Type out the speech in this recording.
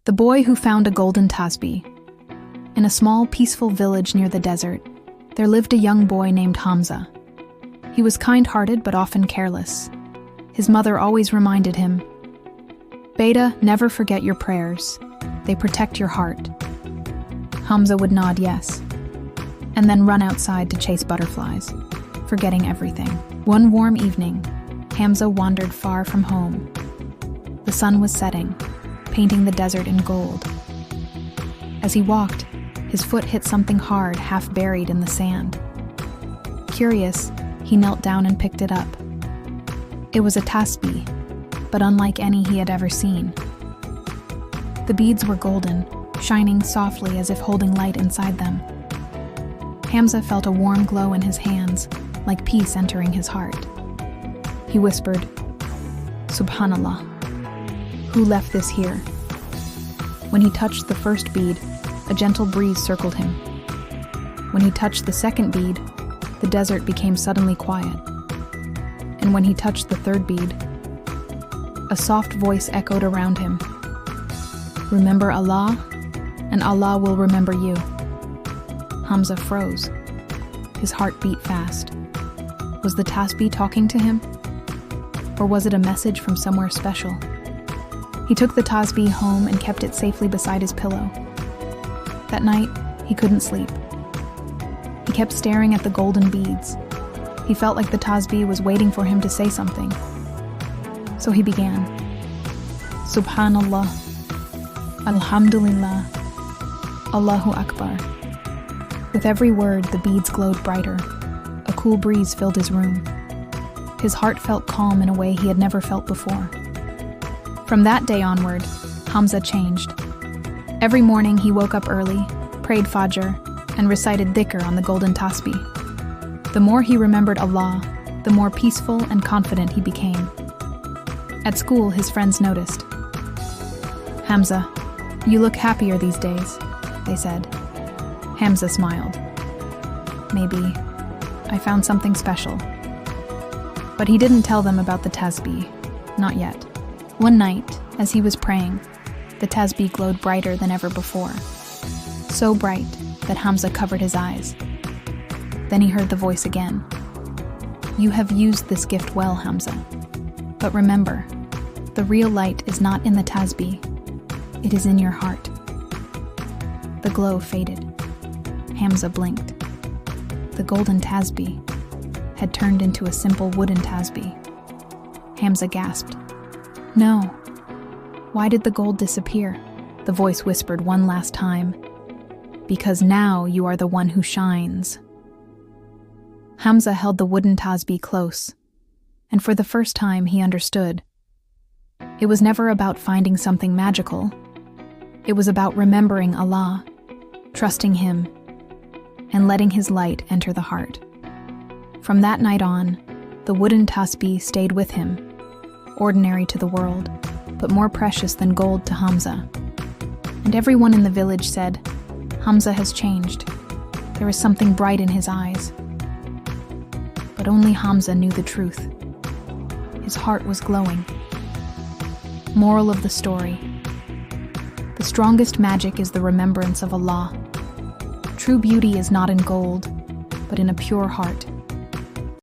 The Boy Who Found a Golden Tasbeeh. In a small, peaceful village near the desert, there lived a young boy named Hamza. He was kind-hearted but often careless. His mother always reminded him, "Beta, never forget your prayers. They protect your heart." Hamza would nod yes, and then run outside to chase butterflies, forgetting everything. One warm evening, Hamza wandered far from home. The sun was setting, painting the desert in gold. As he walked, his foot hit something hard, half buried in the sand. Curious, he knelt down and picked it up. It was a tasbeeh, but unlike any he had ever seen. The beads were golden, shining softly as if holding light inside them. Hamza felt a warm glow in his hands, like peace entering his heart. He whispered, "Subhanallah. Who left this here?" When he touched the first bead, a gentle breeze circled him. When he touched the second bead, the desert became suddenly quiet. And when he touched the third bead, a soft voice echoed around him. "Remember Allah, and Allah will remember you." Hamza froze. His heart beat fast. Was the tasbeeh talking to him? Or was it a message from somewhere special? He took the tasbeeh home and kept it safely beside his pillow. That night, he couldn't sleep. He kept staring at the golden beads. He felt like the tasbeeh was waiting for him to say something. So he began. "Subhanallah, Alhamdulillah, Allahu Akbar." With every word, the beads glowed brighter. A cool breeze filled his room. His heart felt calm in a way he had never felt before. From that day onward, Hamza changed. Every morning he woke up early, prayed Fajr, and recited Zikr on the Golden Tasbeeh. The more he remembered Allah, the more peaceful and confident he became. At school, his friends noticed. "Hamza, you look happier these days," they said. Hamza smiled. "Maybe I found something special." But he didn't tell them about the tasbeeh, not yet. One night, as he was praying, the tasbeeh glowed brighter than ever before. So bright that Hamza covered his eyes. Then he heard the voice again. "You have used this gift well, Hamza. But remember, the real light is not in the tasbeeh. It is in your heart." The glow faded. Hamza blinked. The golden tasbeeh had turned into a simple wooden tasbeeh. Hamza gasped. "No. Why did the gold disappear?" The voice whispered one last time. "Because now you are the one who shines." Hamza held the wooden tasbeeh close, and for the first time he understood. It was never about finding something magical. It was about remembering Allah, trusting Him, and letting His light enter the heart. From that night on, the wooden tasbeeh stayed with him, ordinary to the world, but more precious than gold to Hamza. And everyone in the village said, "Hamza has changed. There is something bright in his eyes." But only Hamza knew the truth. His heart was glowing. Moral of the story: the strongest magic is the remembrance of Allah. True beauty is not in gold, but in a pure heart.